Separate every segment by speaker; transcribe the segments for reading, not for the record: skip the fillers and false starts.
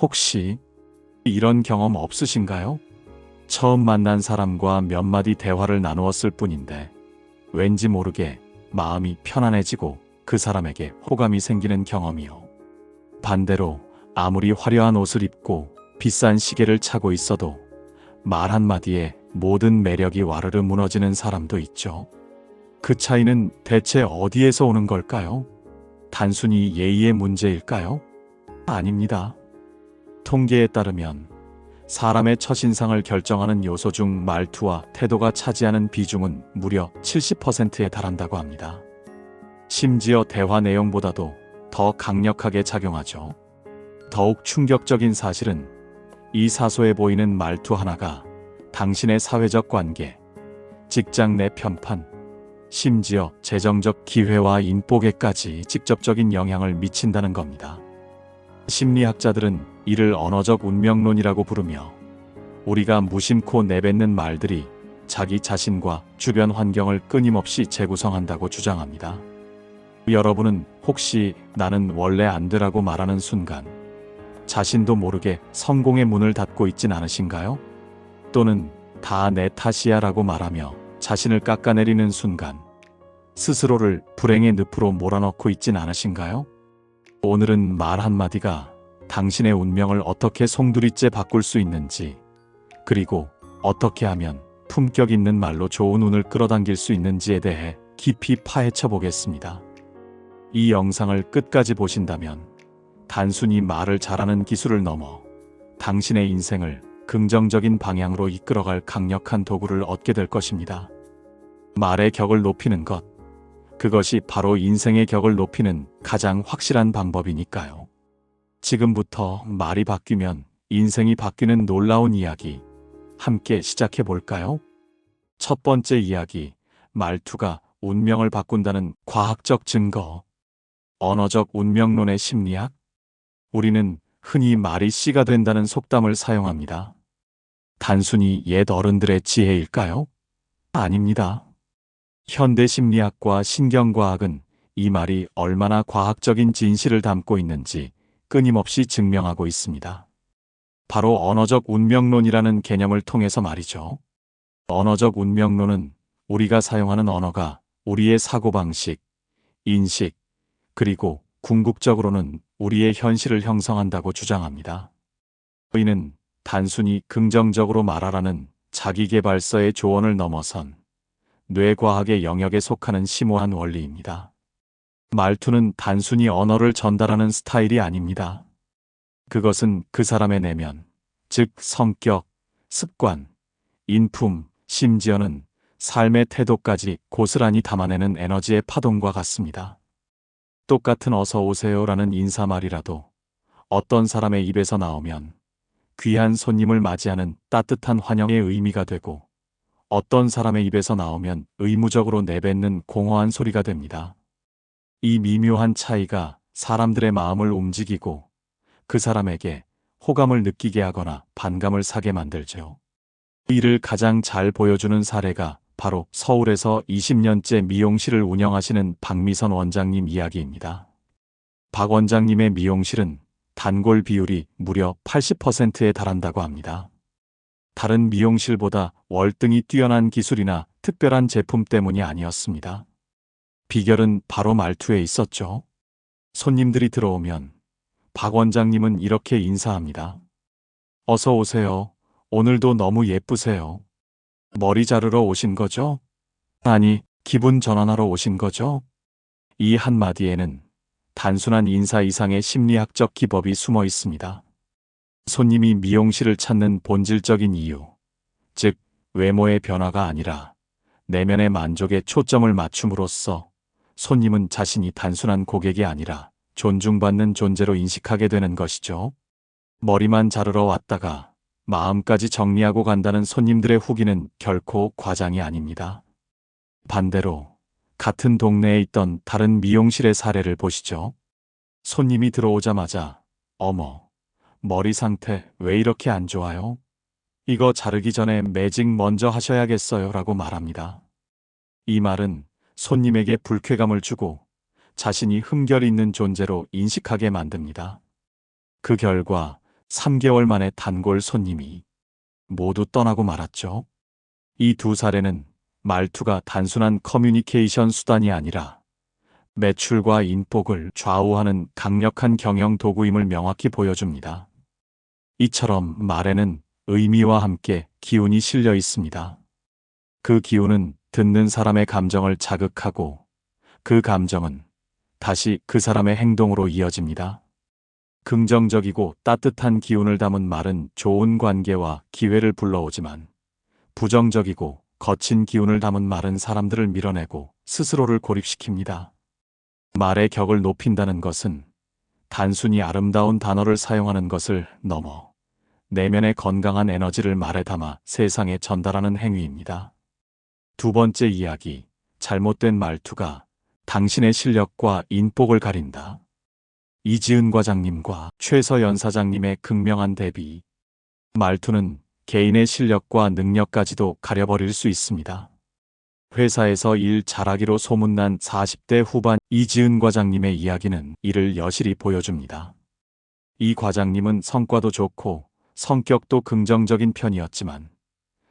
Speaker 1: 혹시 이런 경험 없으신가요? 처음 만난 사람과 몇 마디 대화를 나누었을 뿐인데 왠지 모르게 마음이 편안해지고 그 사람에게 호감이 생기는 경험이요. 반대로 아무리 화려한 옷을 입고 비싼 시계를 차고 있어도 말 한마디에 모든 매력이 와르르 무너지는 사람도 있죠. 그 차이는 대체 어디에서 오는 걸까요? 단순히 예의의 문제일까요? 아닙니다. 통계에 따르면 사람의 첫인상을 결정하는 요소 중 말투와 태도가 차지하는 비중은 무려 70%에 달한다고 합니다. 심지어 대화 내용보다도 더 강력하게 작용하죠. 더욱 충격적인 사실은 이 사소해 보이는 말투 하나가 당신의 사회적 관계, 직장 내 편판, 심지어 재정적 기회와 인복에까지 직접적인 영향을 미친다는 겁니다. 심리학자들은 이를 언어적 운명론이라고 부르며 우리가 무심코 내뱉는 말들이 자기 자신과 주변 환경을 끊임없이 재구성한다고 주장합니다. 여러분은 혹시 나는 원래 안 되라고 말하는 순간 자신도 모르게 성공의 문을 닫고 있진 않으신가요? 또는 다 내 탓이야 라고 말하며 자신을 깎아내리는 순간 스스로를 불행의 늪으로 몰아넣고 있진 않으신가요? 오늘은 말 한마디가 당신의 운명을 어떻게 송두리째 바꿀 수 있는지, 그리고 어떻게 하면 품격 있는 말로 좋은 운을 끌어당길 수 있는지에 대해 깊이 파헤쳐 보겠습니다. 이 영상을 끝까지 보신다면 단순히 말을 잘하는 기술을 넘어 당신의 인생을 긍정적인 방향으로 이끌어갈 강력한 도구를 얻게 될 것입니다. 말의 격을 높이는 것, 그것이 바로 인생의 격을 높이는 가장 확실한 방법이니까요. 지금부터 말이 바뀌면 인생이 바뀌는 놀라운 이야기, 함께 시작해 볼까요? 첫 번째 이야기, 말투가 운명을 바꾼다는 과학적 증거. 언어적 운명론의 심리학. 우리는 흔히 말이 씨가 된다는 속담을 사용합니다. 단순히 옛 어른들의 지혜일까요? 아닙니다. 현대 심리학과 신경과학은 이 말이 얼마나 과학적인 진실을 담고 있는지 끊임없이 증명하고 있습니다. 바로 언어적 운명론이라는 개념을 통해서 말이죠. 언어적 운명론은 우리가 사용하는 언어가 우리의 사고방식, 인식, 그리고 궁극적으로는 우리의 현실을 형성한다고 주장합니다. 이는 단순히 긍정적으로 말하라는 자기계발서의 조언을 넘어선 뇌과학의 영역에 속하는 심오한 원리입니다. 말투는 단순히 언어를 전달하는 스타일이 아닙니다. 그것은 그 사람의 내면, 즉 성격, 습관, 인품, 심지어는 삶의 태도까지 고스란히 담아내는 에너지의 파동과 같습니다. 똑같은 어서 오세요라는 인사말이라도 어떤 사람의 입에서 나오면 귀한 손님을 맞이하는 따뜻한 환영의 의미가 되고, 어떤 사람의 입에서 나오면 의무적으로 내뱉는 공허한 소리가 됩니다. 이 미묘한 차이가 사람들의 마음을 움직이고 그 사람에게 호감을 느끼게 하거나 반감을 사게 만들죠. 이를 가장 잘 보여주는 사례가 바로 서울에서 20년째 미용실을 운영하시는 박미선 원장님 이야기입니다. 박 원장님의 미용실은 단골 비율이 무려 80%에 달한다고 합니다. 다른 미용실보다 월등히 뛰어난 기술이나 특별한 제품 때문이 아니었습니다. 비결은 바로 말투에 있었죠. 손님들이 들어오면 박 원장님은 이렇게 인사합니다. 어서 오세요. 오늘도 너무 예쁘세요. 머리 자르러 오신 거죠? 아니, 기분 전환하러 오신 거죠? 이 한마디에는 단순한 인사 이상의 심리학적 기법이 숨어 있습니다. 손님이 미용실을 찾는 본질적인 이유, 즉 외모의 변화가 아니라 내면의 만족에 초점을 맞춤으로써 손님은 자신이 단순한 고객이 아니라 존중받는 존재로 인식하게 되는 것이죠. 머리만 자르러 왔다가 마음까지 정리하고 간다는 손님들의 후기는 결코 과장이 아닙니다. 반대로 같은 동네에 있던 다른 미용실의 사례를 보시죠. 손님이 들어오자마자 어머, 머리 상태 왜 이렇게 안 좋아요? 이거 자르기 전에 매직 먼저 하셔야겠어요 라고 말합니다. 이 말은 손님에게 불쾌감을 주고 자신이 흠결 있는 존재로 인식하게 만듭니다. 그 결과 3개월 만에 단골 손님이 모두 떠나고 말았죠. 이 두 사례는 말투가 단순한 커뮤니케이션 수단이 아니라 매출과 인복을 좌우하는 강력한 경영 도구임을 명확히 보여줍니다. 이처럼 말에는 의미와 함께 기운이 실려 있습니다. 그 기운은 듣는 사람의 감정을 자극하고 그 감정은 다시 그 사람의 행동으로 이어집니다. 긍정적이고 따뜻한 기운을 담은 말은 좋은 관계와 기회를 불러오지만 부정적이고 거친 기운을 담은 말은 사람들을 밀어내고 스스로를 고립시킵니다. 말의 격을 높인다는 것은 단순히 아름다운 단어를 사용하는 것을 넘어 내면의 건강한 에너지를 말에 담아 세상에 전달하는 행위입니다. 두 번째 이야기, 잘못된 말투가 당신의 실력과 인복을 가린다. 이지은 과장님과 최서연 사장님의 극명한 대비. 말투는 개인의 실력과 능력까지도 가려버릴 수 있습니다. 회사에서 일 잘하기로 소문난 40대 후반 이지은 과장님의 이야기는 이를 여실히 보여줍니다. 이 과장님은 성과도 좋고 성격도 긍정적인 편이었지만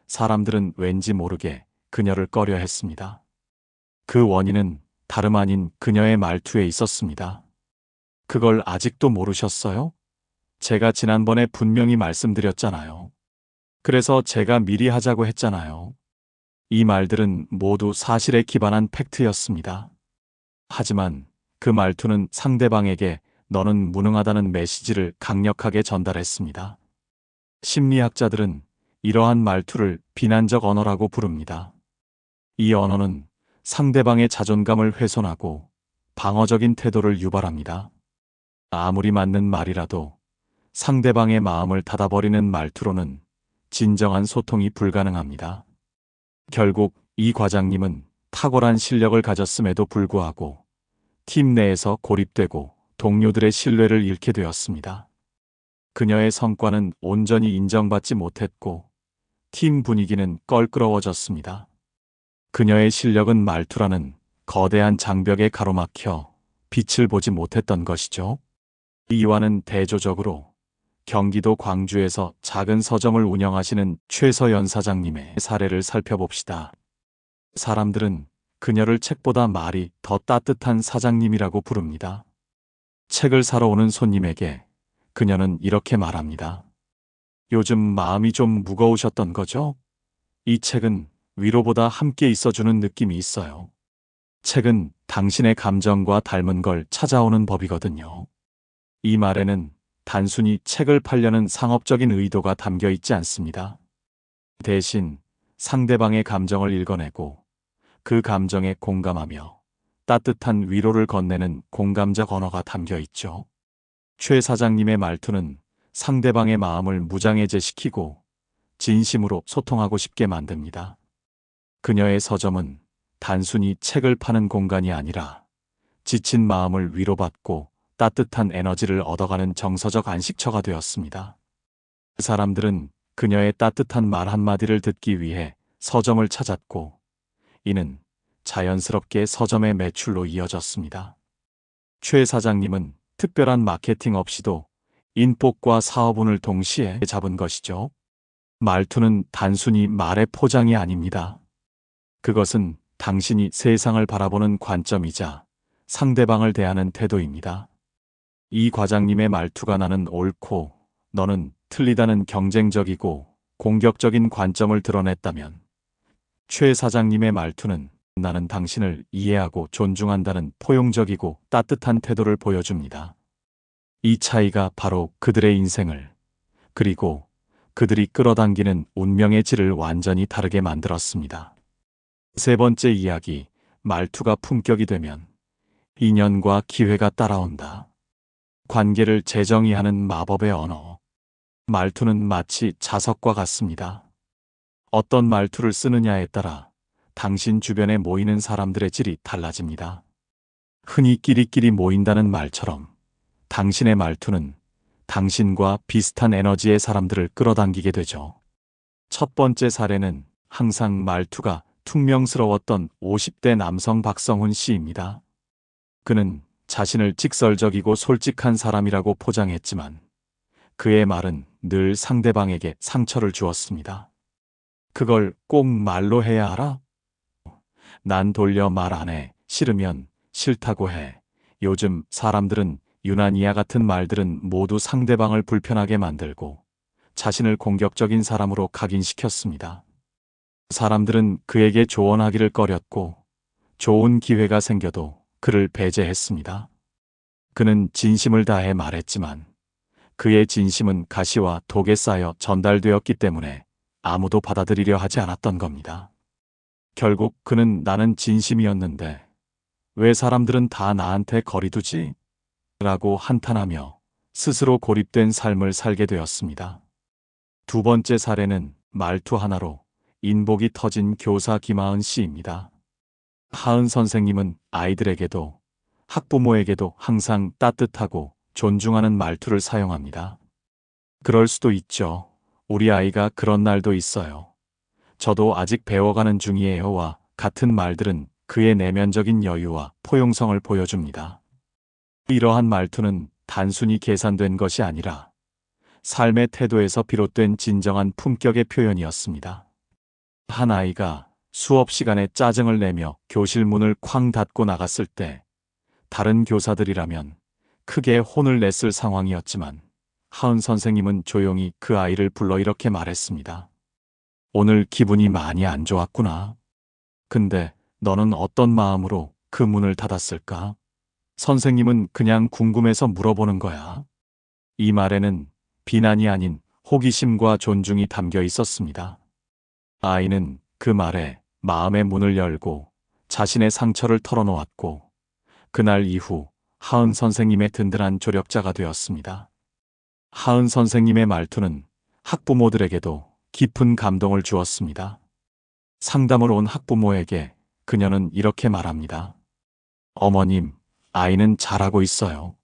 Speaker 1: 사람들은 왠지 모르게 그녀를 꺼려했습니다. 그 원인은 다름 아닌 그녀의 말투에 있었습니다. 그걸 아직도 모르셨어요? 제가 지난번에 분명히 말씀드렸잖아요. 그래서 제가 미리 하자고 했잖아요. 이 말들은 모두 사실에 기반한 팩트였습니다. 하지만 그 말투는 상대방에게 너는 무능하다는 메시지를 강력하게 전달했습니다. 심리학자들은 이러한 말투를 비난적 언어라고 부릅니다. 이 언어는 상대방의 자존감을 훼손하고 방어적인 태도를 유발합니다. 아무리 맞는 말이라도 상대방의 마음을 닫아버리는 말투로는 진정한 소통이 불가능합니다. 결국 이 과장님은 탁월한 실력을 가졌음에도 불구하고 팀 내에서 고립되고 동료들의 신뢰를 잃게 되었습니다. 그녀의 성과는 온전히 인정받지 못했고 팀 분위기는 껄끄러워졌습니다. 그녀의 실력은 말투라는 거대한 장벽에 가로막혀 빛을 보지 못했던 것이죠. 이와는 대조적으로 경기도 광주에서 작은 서점을 운영하시는 최서연 사장님의 사례를 살펴봅시다. 사람들은 그녀를 책보다 말이 더 따뜻한 사장님이라고 부릅니다. 책을 사러 오는 손님에게 그녀는 이렇게 말합니다. 요즘 마음이 좀 무거우셨던 거죠? 이 책은 위로보다 함께 있어주는 느낌이 있어요. 책은 당신의 감정과 닮은 걸 찾아오는 법이거든요. 이 말에는 단순히 책을 팔려는 상업적인 의도가 담겨 있지 않습니다. 대신 상대방의 감정을 읽어내고 그 감정에 공감하며 따뜻한 위로를 건네는 공감적 언어가 담겨 있죠. 최 사장님의 말투는 상대방의 마음을 무장해제시키고 진심으로 소통하고 싶게 만듭니다. 그녀의 서점은 단순히 책을 파는 공간이 아니라 지친 마음을 위로받고 따뜻한 에너지를 얻어가는 정서적 안식처가 되었습니다. 사람들은 그녀의 따뜻한 말 한마디를 듣기 위해 서점을 찾았고 이는 자연스럽게 서점의 매출로 이어졌습니다. 최 사장님은 특별한 마케팅 없이도 인복과 사업운을 동시에 잡은 것이죠. 말투는 단순히 말의 포장이 아닙니다. 그것은 당신이 세상을 바라보는 관점이자 상대방을 대하는 태도입니다. 이 과장님의 말투가 나는 옳고 너는 틀리다는 경쟁적이고 공격적인 관점을 드러냈다면 최 사장님의 말투는 나는 당신을 이해하고 존중한다는 포용적이고 따뜻한 태도를 보여줍니다. 이 차이가 바로 그들의 인생을 그리고 그들이 끌어당기는 운명의 질을 완전히 다르게 만들었습니다. 세 번째 이야기, 말투가 품격이 되면 인연과 기회가 따라온다. 관계를 재정의하는 마법의 언어. 말투는 마치 자석과 같습니다. 어떤 말투를 쓰느냐에 따라 당신 주변에 모이는 사람들의 질이 달라집니다. 흔히 끼리끼리 모인다는 말처럼 당신의 말투는 당신과 비슷한 에너지의 사람들을 끌어당기게 되죠. 첫 번째 사례는 항상 말투가 퉁명스러웠던 50대 남성 박성훈 씨입니다. 그는 자신을 직설적이고 솔직한 사람이라고 포장했지만 그의 말은 늘 상대방에게 상처를 주었습니다. 그걸 꼭 말로 해야 알아? 난 돌려 말 안 해. 싫으면 싫다고 해. 요즘 사람들은 유난이야 같은 말들은 모두 상대방을 불편하게 만들고 자신을 공격적인 사람으로 각인시켰습니다. 사람들은 그에게 조언하기를 꺼렸고 좋은 기회가 생겨도 그를 배제했습니다. 그는 진심을 다해 말했지만 그의 진심은 가시와 독에 쌓여 전달되었기 때문에 아무도 받아들이려 하지 않았던 겁니다. 결국 그는 나는 진심이었는데 왜 사람들은 다 나한테 거리두지? 라고 한탄하며 스스로 고립된 삶을 살게 되었습니다. 두 번째 사례는 말투 하나로 인복이 터진 교사 김하은 씨입니다. 하은 선생님은 아이들에게도 학부모에게도 항상 따뜻하고 존중하는 말투를 사용합니다. 그럴 수도 있죠. 우리 아이가 그런 날도 있어요. 저도 아직 배워가는 중이에요와 같은 말들은 그의 내면적인 여유와 포용성을 보여줍니다. 이러한 말투는 단순히 계산된 것이 아니라 삶의 태도에서 비롯된 진정한 품격의 표현이었습니다. 한 아이가 수업 시간에 짜증을 내며 교실 문을 쾅 닫고 나갔을 때 다른 교사들이라면 크게 혼을 냈을 상황이었지만 하은 선생님은 조용히 그 아이를 불러 이렇게 말했습니다. 오늘 기분이 많이 안 좋았구나. 근데 너는 어떤 마음으로 그 문을 닫았을까? 선생님은 그냥 궁금해서 물어보는 거야. 이 말에는 비난이 아닌 호기심과 존중이 담겨 있었습니다. 아이는 그 말에 마음의 문을 열고 자신의 상처를 털어놓았고 그날 이후 하은 선생님의 든든한 조력자가 되었습니다. 하은 선생님의 말투는 학부모들에게도 깊은 감동을 주었습니다. 상담을 온 학부모에게 그녀는 이렇게 말합니다. 어머님, 아이는 잘하고 있어요.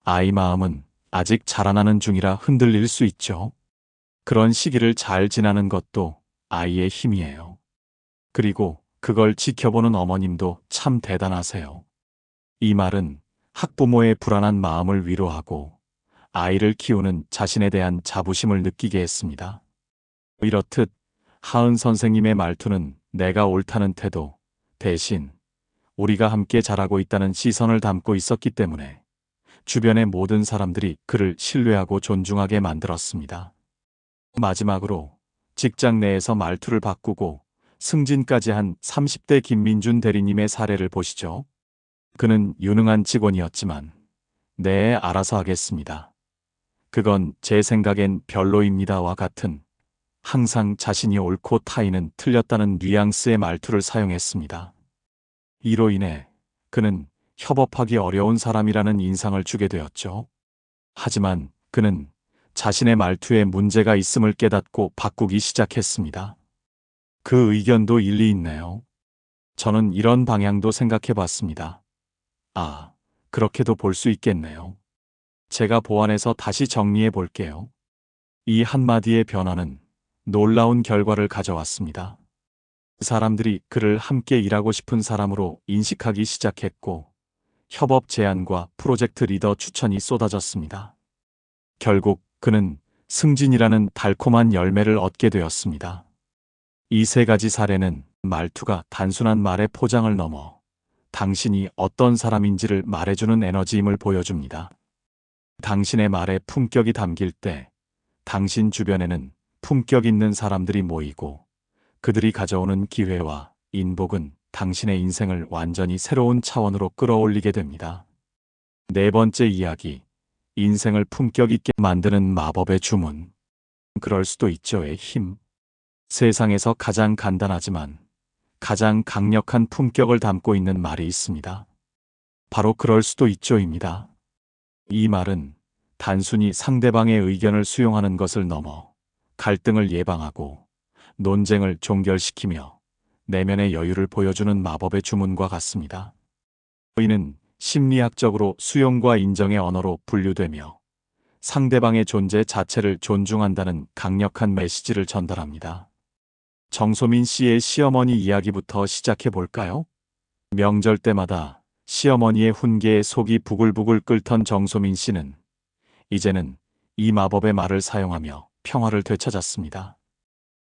Speaker 1: 아이 마음은 아직 자라나는 중이라 흔들릴 수 있죠. 그런 시기를 잘 지나는 것도 아이의 힘이에요. 그리고 그걸 지켜보는 어머님도 참 대단하세요. 이 말은 학부모의 불안한 마음을 위로하고 아이를 키우는 자신에 대한 자부심을 느끼게 했습니다. 이렇듯 하은 선생님의 말투는 내가 옳다는 태도 대신 우리가 함께 자라고 있다는 시선을 담고 있었기 때문에 주변의 모든 사람들이 그를 신뢰하고 존중하게 만들었습니다. 마지막으로 직장 내에서 말투를 바꾸고 승진까지 한 30대 김민준 대리님의 사례를 보시죠. 그는 유능한 직원이었지만 네, 알아서 하겠습니다. 그건 제 생각엔 별로입니다와 같은 항상 자신이 옳고 타인은 틀렸다는 뉘앙스의 말투를 사용했습니다. 이로 인해 그는 협업하기 어려운 사람이라는 인상을 주게 되었죠. 하지만 그는 자신의 말투에 문제가 있음을 깨닫고 바꾸기 시작했습니다. 그 의견도 일리 있네요. 저는 이런 방향도 생각해 봤습니다. 아, 그렇게도 볼 수 있겠네요. 제가 보완해서 다시 정리해 볼게요. 이 한마디의 변화는 놀라운 결과를 가져왔습니다. 사람들이 그를 함께 일하고 싶은 사람으로 인식하기 시작했고 협업 제안과 프로젝트 리더 추천이 쏟아졌습니다. 결국 그는 승진이라는 달콤한 열매를 얻게 되었습니다. 이 세 가지 사례는 말투가 단순한 말의 포장을 넘어 당신이 어떤 사람인지를 말해주는 에너지임을 보여줍니다. 당신의 말에 품격이 담길 때 당신 주변에는 품격 있는 사람들이 모이고 그들이 가져오는 기회와 인복은 당신의 인생을 완전히 새로운 차원으로 끌어올리게 됩니다. 네 번째 이야기, 인생을 품격 있게 만드는 마법의 주문. 그럴 수도 있죠의 힘. 세상에서 가장 간단하지만 가장 강력한 품격을 담고 있는 말이 있습니다. 바로 그럴 수도 있죠입니다. 이 말은 단순히 상대방의 의견을 수용하는 것을 넘어 갈등을 예방하고 논쟁을 종결시키며 내면의 여유를 보여주는 마법의 주문과 같습니다. 이는 심리학적으로 수용과 인정의 언어로 분류되며 상대방의 존재 자체를 존중한다는 강력한 메시지를 전달합니다. 정소민 씨의 시어머니 이야기부터 시작해 볼까요? 명절 때마다 시어머니의 훈계에 속이 부글부글 끓던 정소민 씨는 이제는 이 마법의 말을 사용하며 평화를 되찾았습니다.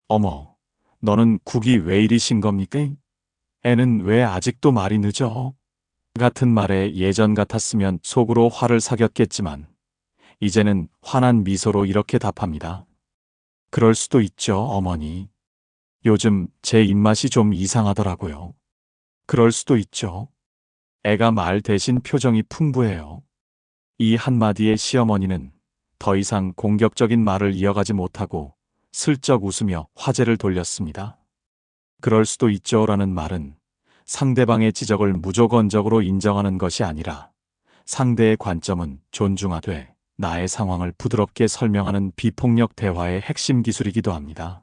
Speaker 1: 어머, 너는 국이 왜 이리신 겁니까? 애는 왜 아직도 말이 늦어? 같은 말에 예전 같았으면 속으로 화를 사겼겠지만 이제는 환한 미소로 이렇게 답합니다. 그럴 수도 있죠, 어머니. 요즘 제 입맛이 좀 이상하더라고요. 그럴 수도 있죠. 애가 말 대신 표정이 풍부해요. 이 한마디에 시어머니는 더 이상 공격적인 말을 이어가지 못하고 슬쩍 웃으며 화제를 돌렸습니다. 그럴 수도 있죠라는 말은 상대방의 지적을 무조건적으로 인정하는 것이 아니라 상대의 관점은 존중하되 나의 상황을 부드럽게 설명하는 비폭력 대화의 핵심 기술이기도 합니다.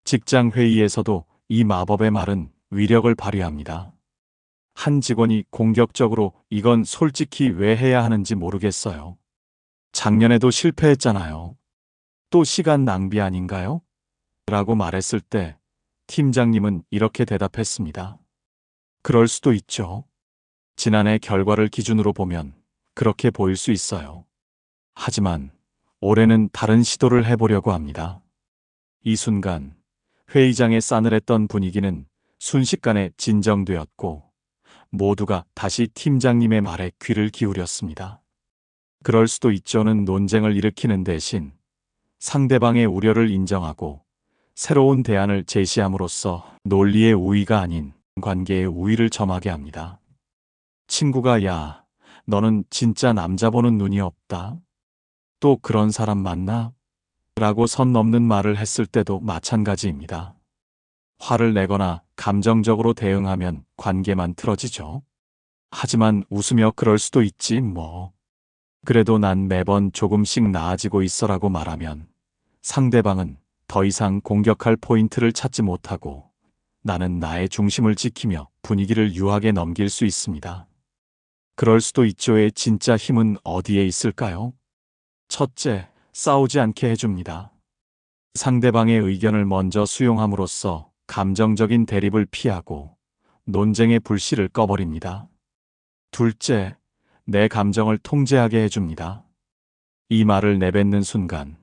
Speaker 1: 직장 회의에서도 이 마법의 말은 위력을 발휘합니다. 한 직원이 공격적으로 이건 솔직히 왜 해야 하는지 모르겠어요. 작년에도 실패했잖아요. 또 시간 낭비 아닌가요? 라고 말했을 때 팀장님은 이렇게 대답했습니다. 그럴 수도 있죠. 지난해 결과를 기준으로 보면 그렇게 보일 수 있어요. 하지만 올해는 다른 시도를 해보려고 합니다. 이 순간 회의장의 싸늘했던 분위기는 순식간에 진정되었고 모두가 다시 팀장님의 말에 귀를 기울였습니다. 그럴 수도 있죠는 논쟁을 일으키는 대신 상대방의 우려를 인정하고 새로운 대안을 제시함으로써 논리의 우위가 아닌 관계의 우위를 점하게 합니다. 친구가 야, 너는 진짜 남자 보는 눈이 없다. 또 그런 사람 만나? 라고 선 넘는 말을 했을 때도 마찬가지입니다. 화를 내거나 감정적으로 대응하면 관계만 틀어지죠. 하지만 웃으며 그럴 수도 있지 뭐. 그래도 난 매번 조금씩 나아지고 있어라고 말하면 상대방은 더 이상 공격할 포인트를 찾지 못하고 나는 나의 중심을 지키며 분위기를 유하게 넘길 수 있습니다. 그럴 수도 있죠의 진짜 힘은 어디에 있을까요? 첫째, 싸우지 않게 해줍니다. 상대방의 의견을 먼저 수용함으로써 감정적인 대립을 피하고 논쟁의 불씨를 꺼버립니다. 둘째, 내 감정을 통제하게 해줍니다. 이 말을 내뱉는 순간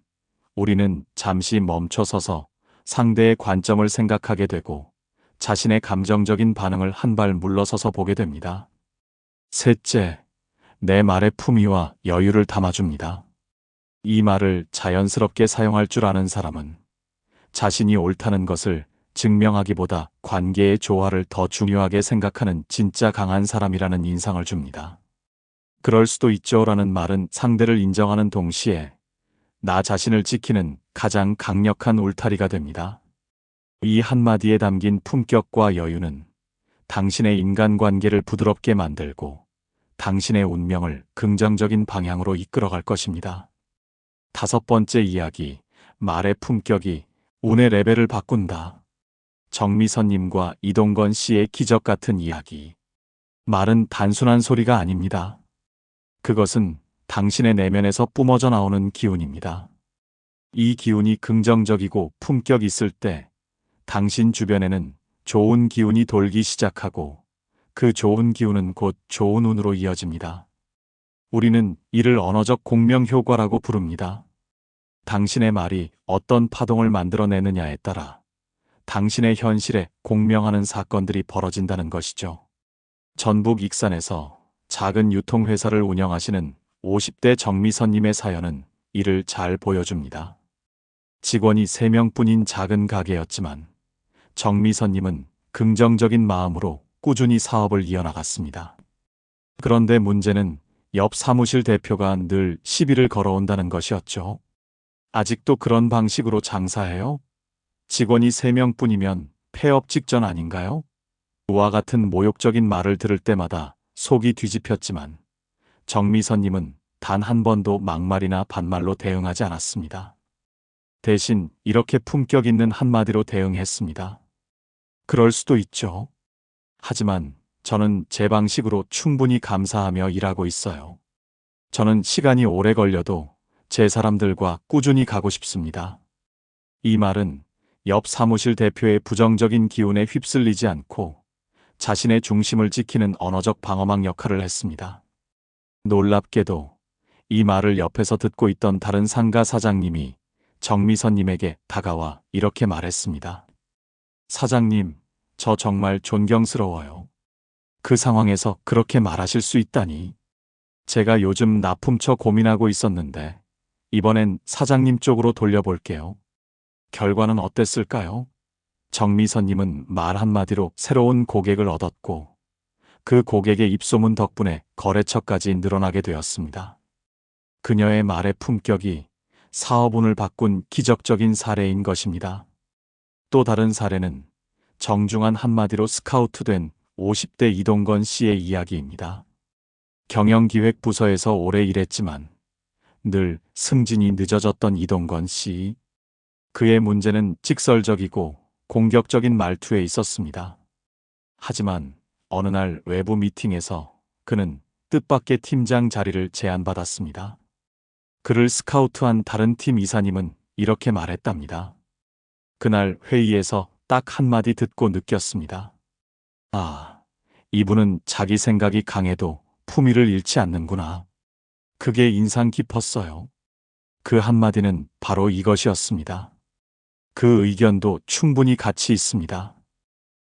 Speaker 1: 우리는 잠시 멈춰서서 상대의 관점을 생각하게 되고 자신의 감정적인 반응을 한 발 물러서서 보게 됩니다. 셋째, 내 말의 품위와 여유를 담아줍니다. 이 말을 자연스럽게 사용할 줄 아는 사람은 자신이 옳다는 것을 증명하기보다 관계의 조화를 더 중요하게 생각하는 진짜 강한 사람이라는 인상을 줍니다. 그럴 수도 있죠라는 말은 상대를 인정하는 동시에 나 자신을 지키는 가장 강력한 울타리가 됩니다. 이 한마디에 담긴 품격과 여유는 당신의 인간관계를 부드럽게 만들고 당신의 운명을 긍정적인 방향으로 이끌어갈 것입니다. 다섯 번째 이야기, 말의 품격이 운의 레벨을 바꾼다. 정미선님과 이동건 씨의 기적 같은 이야기. 말은 단순한 소리가 아닙니다. 그것은 당신의 내면에서 뿜어져 나오는 기운입니다. 이 기운이 긍정적이고 품격 있을 때 당신 주변에는 좋은 기운이 돌기 시작하고 그 좋은 기운은 곧 좋은 운으로 이어집니다. 우리는 이를 언어적 공명 효과라고 부릅니다. 당신의 말이 어떤 파동을 만들어내느냐에 따라 당신의 현실에 공명하는 사건들이 벌어진다는 것이죠. 전북 익산에서 작은 유통회사를 운영하시는 50대 정미선님의 사연은 이를 잘 보여줍니다. 직원이 3명뿐인 작은 가게였지만 정미선님은 긍정적인 마음으로 꾸준히 사업을 이어나갔습니다. 그런데 문제는 옆 사무실 대표가 늘 시비를 걸어온다는 것이었죠. 아직도 그런 방식으로 장사해요? 직원이 3명뿐이면 폐업 직전 아닌가요? 와 같은 모욕적인 말을 들을 때마다 속이 뒤집혔지만 정미선님은 단 한 번도 막말이나 반말로 대응하지 않았습니다. 대신 이렇게 품격 있는 한마디로 대응했습니다. 그럴 수도 있죠. 하지만 저는 제 방식으로 충분히 감사하며 일하고 있어요. 저는 시간이 오래 걸려도 제 사람들과 꾸준히 가고 싶습니다. 이 말은 옆 사무실 대표의 부정적인 기운에 휩쓸리지 않고 자신의 중심을 지키는 언어적 방어막 역할을 했습니다. 놀랍게도 이 말을 옆에서 듣고 있던 다른 상가 사장님이 정미선님에게 다가와 이렇게 말했습니다. 사장님, 저 정말 존경스러워요. 그 상황에서 그렇게 말하실 수 있다니. 제가 요즘 납품처 고민하고 있었는데 이번엔 사장님 쪽으로 돌려볼게요. 결과는 어땠을까요? 정미선님은 말 한마디로 새로운 고객을 얻었고 그 고객의 입소문 덕분에 거래처까지 늘어나게 되었습니다. 그녀의 말의 품격이 사업운을 바꾼 기적적인 사례인 것입니다. 또 다른 사례는 정중한 한마디로 스카우트된 50대 이동건 씨의 이야기입니다. 경영기획부서에서 오래 일했지만 늘 승진이 늦어졌던 이동건 씨. 그의 문제는 직설적이고 공격적인 말투에 있었습니다. 하지만 어느 날 외부 미팅에서 그는 뜻밖의 팀장 자리를 제안받았습니다. 그를 스카우트한 다른 팀 이사님은 이렇게 말했답니다. 그날 회의에서 딱 한마디 듣고 느꼈습니다. 아, 이분은 자기 생각이 강해도 품위를 잃지 않는구나. 그게 인상 깊었어요. 그 한마디는 바로 이것이었습니다. 그 의견도 충분히 가치 있습니다.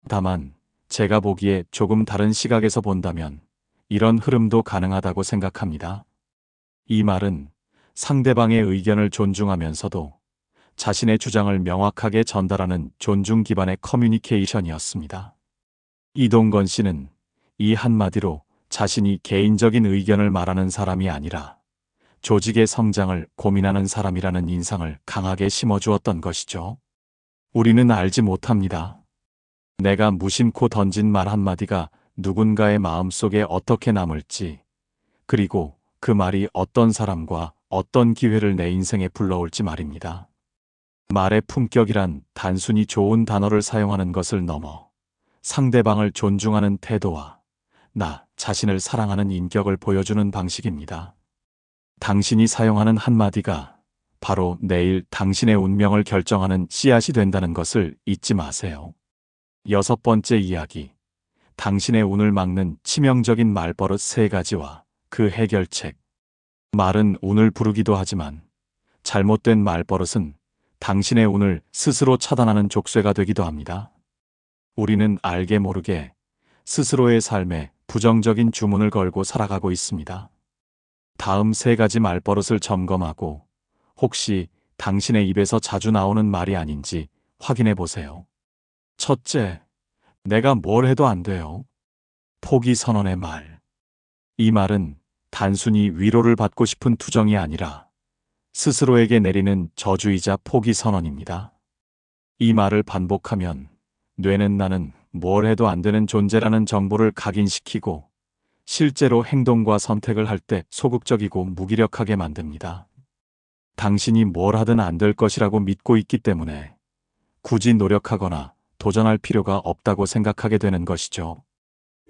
Speaker 1: 다만 제가 보기에 조금 다른 시각에서 본다면 이런 흐름도 가능하다고 생각합니다. 이 말은 상대방의 의견을 존중하면서도 자신의 주장을 명확하게 전달하는 존중 기반의 커뮤니케이션이었습니다. 이동건 씨는 이 한마디로 자신이 개인적인 의견을 말하는 사람이 아니라 조직의 성장을 고민하는 사람이라는 인상을 강하게 심어주었던 것이죠. 우리는 알지 못합니다. 내가 무심코 던진 말 한마디가 누군가의 마음속에 어떻게 남을지, 그리고 그 말이 어떤 사람과 어떤 기회를 내 인생에 불러올지 말입니다. 말의 품격이란 단순히 좋은 단어를 사용하는 것을 넘어 상대방을 존중하는 태도와 나 자신을 사랑하는 인격을 보여주는 방식입니다. 당신이 사용하는 한마디가 바로 내일 당신의 운명을 결정하는 씨앗이 된다는 것을 잊지 마세요. 6번째 이야기. 당신의 운을 막는 치명적인 말버릇 3가지와 그 해결책. 말은 운을 부르기도 하지만 잘못된 말버릇은 당신의 운을 스스로 차단하는 족쇄가 되기도 합니다. 우리는 알게 모르게 스스로의 삶에 부정적인 주문을 걸고 살아가고 있습니다. 다음 3가지 말버릇을 점검하고 혹시 당신의 입에서 자주 나오는 말이 아닌지 확인해 보세요. 첫째, 내가 뭘 해도 안 돼요. 포기 선언의 말. 이 말은 단순히 위로를 받고 싶은 투정이 아니라 스스로에게 내리는 저주이자 포기 선언입니다. 이 말을 반복하면 뇌는 나는 뭘 해도 안 되는 존재라는 정보를 각인시키고 실제로 행동과 선택을 할 때 소극적이고 무기력하게 만듭니다. 당신이 뭘 하든 안 될 것이라고 믿고 있기 때문에 굳이 노력하거나 도전할 필요가 없다고 생각하게 되는 것이죠.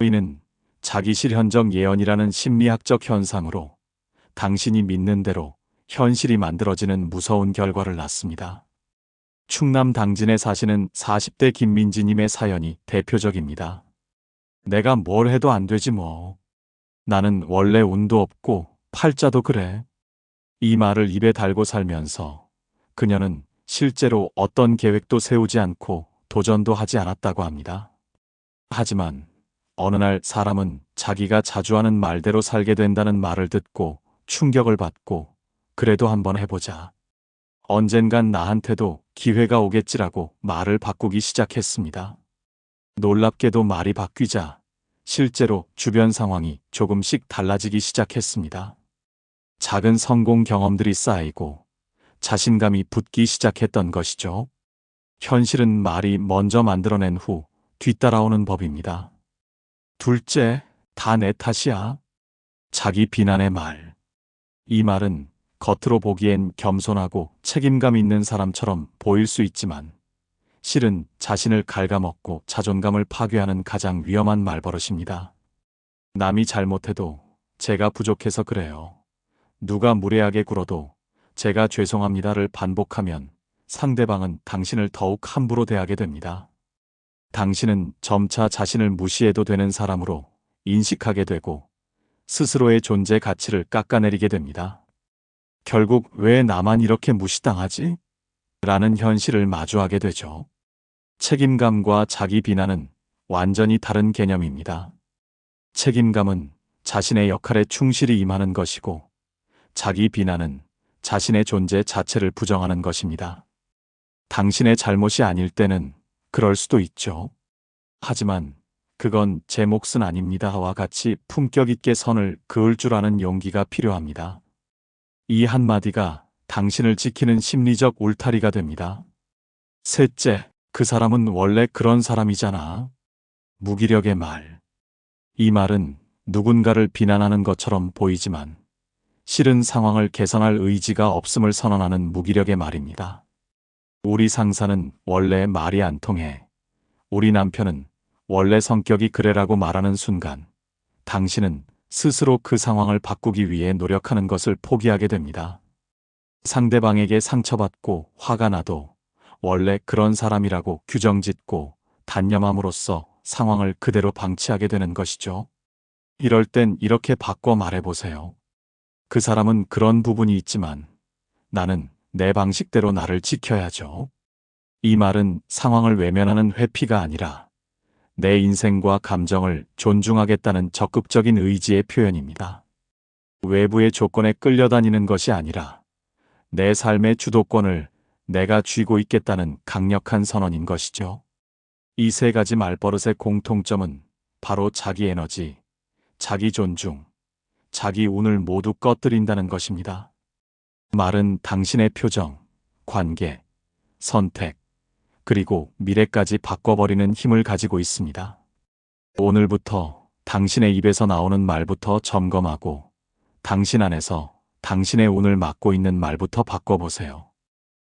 Speaker 1: 이는 자기 실현적 예언이라는 심리학적 현상으로 당신이 믿는 대로 현실이 만들어지는 무서운 결과를 낳습니다. 충남 당진에 사시는 40대 김민지님의 사연이 대표적입니다. 내가 뭘 해도 안 되지 뭐. 나는 원래 운도 없고 팔자도 그래. 이 말을 입에 달고 살면서 그녀는 실제로 어떤 계획도 세우지 않고 도전도 하지 않았다고 합니다. 하지만 어느 날 사람은 자기가 자주 하는 말대로 살게 된다는 말을 듣고 충격을 받고 그래도 한번 해보자. 언젠간 나한테도 기회가 오겠지라고 말을 바꾸기 시작했습니다. 놀랍게도 말이 바뀌자 실제로 주변 상황이 조금씩 달라지기 시작했습니다. 작은 성공 경험들이 쌓이고 자신감이 붙기 시작했던 것이죠. 현실은 말이 먼저 만들어낸 후 뒤따라오는 법입니다. 둘째, 다 내 탓이야. 자기 비난의 말. 이 말은 겉으로 보기엔 겸손하고 책임감 있는 사람처럼 보일 수 있지만 실은 자신을 갉아먹고 자존감을 파괴하는 가장 위험한 말버릇입니다. 남이 잘못해도 제가 부족해서 그래요. 누가 무례하게 굴어도 제가 죄송합니다를 반복하면 상대방은 당신을 더욱 함부로 대하게 됩니다. 당신은 점차 자신을 무시해도 되는 사람으로 인식하게 되고 스스로의 존재 가치를 깎아내리게 됩니다. 결국 왜 나만 이렇게 무시당하지? 라는 현실을 마주하게 되죠. 책임감과 자기 비난은 완전히 다른 개념입니다. 책임감은 자신의 역할에 충실히 임하는 것이고, 자기 비난은 자신의 존재 자체를 부정하는 것입니다. 당신의 잘못이 아닐 때는 그럴 수도 있죠. 하지만 그건 제 몫은 아닙니다와 같이 품격 있게 선을 그을 줄 아는 용기가 필요합니다. 이 한마디가 당신을 지키는 심리적 울타리가 됩니다. 셋째, 그 사람은 원래 그런 사람이잖아. 무기력의 말. 이 말은 누군가를 비난하는 것처럼 보이지만 실은 상황을 개선할 의지가 없음을 선언하는 무기력의 말입니다. 우리 상사는 원래 말이 안 통해. 우리 남편은 원래 성격이 그래라고 말하는 순간 당신은 스스로 그 상황을 바꾸기 위해 노력하는 것을 포기하게 됩니다. 상대방에게 상처받고 화가 나도 원래 그런 사람이라고 규정짓고 단념함으로써 상황을 그대로 방치하게 되는 것이죠. 이럴 땐 이렇게 바꿔 말해보세요. 그 사람은 그런 부분이 있지만 나는 내 방식대로 나를 지켜야죠. 이 말은 상황을 외면하는 회피가 아니라 내 인생과 감정을 존중하겠다는 적극적인 의지의 표현입니다. 외부의 조건에 끌려다니는 것이 아니라 내 삶의 주도권을 내가 쥐고 있겠다는 강력한 선언인 것이죠. 이 세 가지 말버릇의 공통점은 바로 자기 에너지, 자기 존중, 자기 운을 모두 꺼뜨린다는 것입니다. 말은 당신의 표정, 관계, 선택, 그리고 미래까지 바꿔버리는 힘을 가지고 있습니다. 오늘부터 당신의 입에서 나오는 말부터 점검하고 당신 안에서 당신의 운을 막고 있는 말부터 바꿔보세요.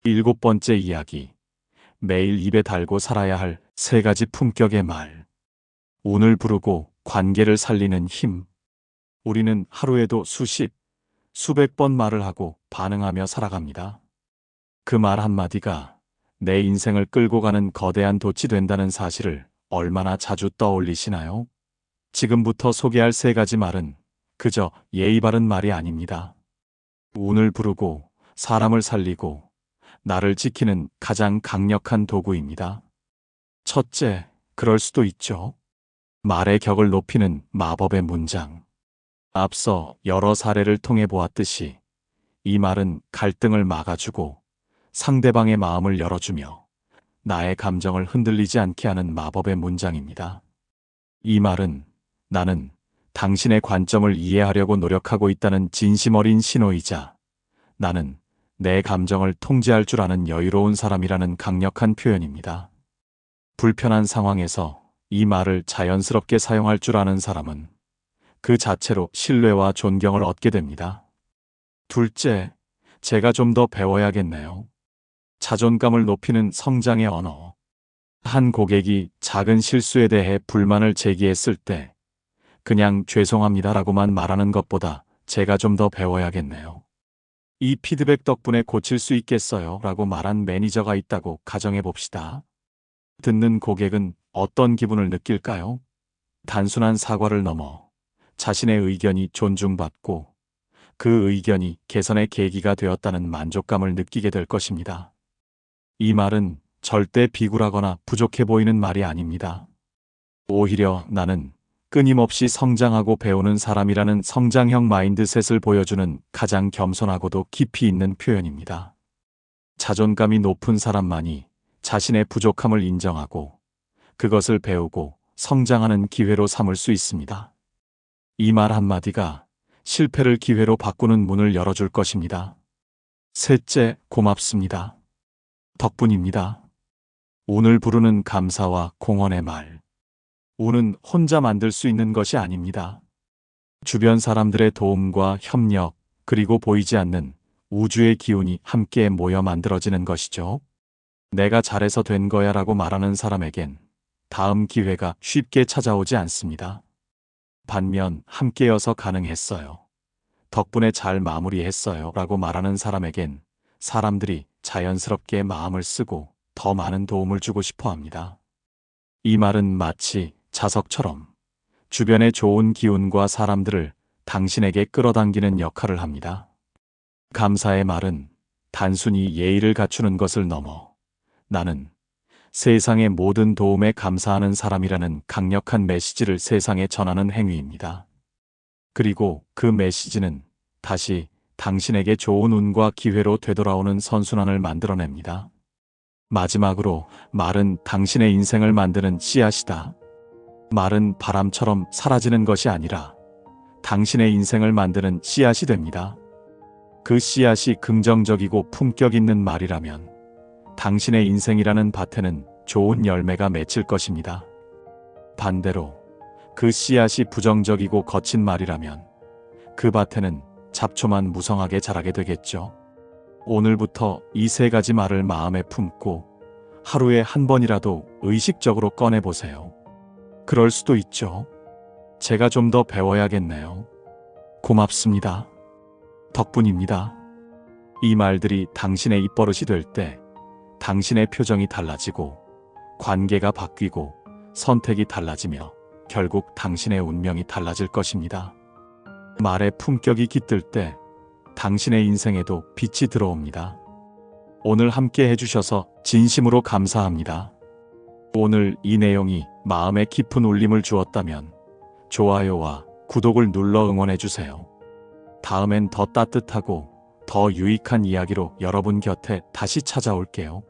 Speaker 1: 7번째 이야기. 매일 입에 달고 살아야 할 3가지 품격의 말. 운을 부르고 관계를 살리는 힘. 우리는 하루에도 수십, 수백 번 말을 하고 반응하며 살아갑니다. 그 말 한마디가 내 인생을 끌고 가는 거대한 돛이 된다는 사실을 얼마나 자주 떠올리시나요? 지금부터 소개할 3가지 말은 그저 예의 바른 말이 아닙니다. 운을 부르고 사람을 살리고 나를 지키는 가장 강력한 도구입니다. 첫째, 그럴 수도 있죠. 말의 격을 높이는 마법의 문장. 앞서 여러 사례를 통해 보았듯이 이 말은 갈등을 막아주고 상대방의 마음을 열어주며 나의 감정을 흔들리지 않게 하는 마법의 문장입니다. 이 말은 나는 당신의 관점을 이해하려고 노력하고 있다는 진심 어린 신호이자 나는 내 감정을 통제할 줄 아는 여유로운 사람이라는 강력한 표현입니다. 불편한 상황에서 이 말을 자연스럽게 사용할 줄 아는 사람은 그 자체로 신뢰와 존경을 얻게 됩니다. 둘째, 제가 좀 더 배워야겠네요. 자존감을 높이는 성장의 언어. 한 고객이 작은 실수에 대해 불만을 제기했을 때 그냥 죄송합니다라고만 말하는 것보다 제가 좀 더 배워야겠네요. 이 피드백 덕분에 고칠 수 있겠어요 라고 말한 매니저가 있다고 가정해 봅시다. 듣는 고객은 어떤 기분을 느낄까요? 단순한 사과를 넘어 자신의 의견이 존중받고 그 의견이 개선의 계기가 되었다는 만족감을 느끼게 될 것입니다. 이 말은 절대 비굴하거나 부족해 보이는 말이 아닙니다. 오히려 나는 끊임없이 성장하고 배우는 사람이라는 성장형 마인드셋을 보여주는 가장 겸손하고도 깊이 있는 표현입니다. 자존감이 높은 사람만이 자신의 부족함을 인정하고 그것을 배우고 성장하는 기회로 삼을 수 있습니다. 이 말 한마디가 실패를 기회로 바꾸는 문을 열어줄 것입니다. 셋째, 고맙습니다. 덕분입니다. 운을 부르는 감사와 공헌의 말. 운은 혼자 만들 수 있는 것이 아닙니다. 주변 사람들의 도움과 협력, 그리고 보이지 않는 우주의 기운이 함께 모여 만들어지는 것이죠. 내가 잘해서 된 거야 라고 말하는 사람에겐 다음 기회가 쉽게 찾아오지 않습니다. 반면 함께여서 가능했어요. 덕분에 잘 마무리했어요 라고 말하는 사람에겐 사람들이 자연스럽게 마음을 쓰고 더 많은 도움을 주고 싶어 합니다. 이 말은 마치 자석처럼 주변의 좋은 기운과 사람들을 당신에게 끌어당기는 역할을 합니다. 감사의 말은 단순히 예의를 갖추는 것을 넘어 나는 세상의 모든 도움에 감사하는 사람이라는 강력한 메시지를 세상에 전하는 행위입니다. 그리고 그 메시지는 다시 당신에게 좋은 운과 기회로 되돌아오는 선순환을 만들어냅니다. 마지막으로 말은 당신의 인생을 만드는 씨앗이다. 말은 바람처럼 사라지는 것이 아니라 당신의 인생을 만드는 씨앗이 됩니다. 그 씨앗이 긍정적이고 품격 있는 말이라면 당신의 인생이라는 밭에는 좋은 열매가 맺힐 것입니다. 반대로 그 씨앗이 부정적이고 거친 말이라면 그 밭에는 잡초만 무성하게 자라게 되겠죠. 오늘부터 이 세 가지 말을 마음에 품고 하루에 한 번이라도 의식적으로 꺼내보세요. 그럴 수도 있죠. 제가 좀 더 배워야겠네요. 고맙습니다. 덕분입니다. 이 말들이 당신의 입버릇이 될 때 당신의 표정이 달라지고 관계가 바뀌고 선택이 달라지며 결국 당신의 운명이 달라질 것입니다. 말의 품격이 깃들 때 당신의 인생에도 빛이 들어옵니다. 오늘 함께 해주셔서 진심으로 감사합니다. 오늘 이 내용이 마음에 깊은 울림을 주었다면 좋아요와 구독을 눌러 응원해주세요. 다음엔 더 따뜻하고 더 유익한 이야기로 여러분 곁에 다시 찾아올게요.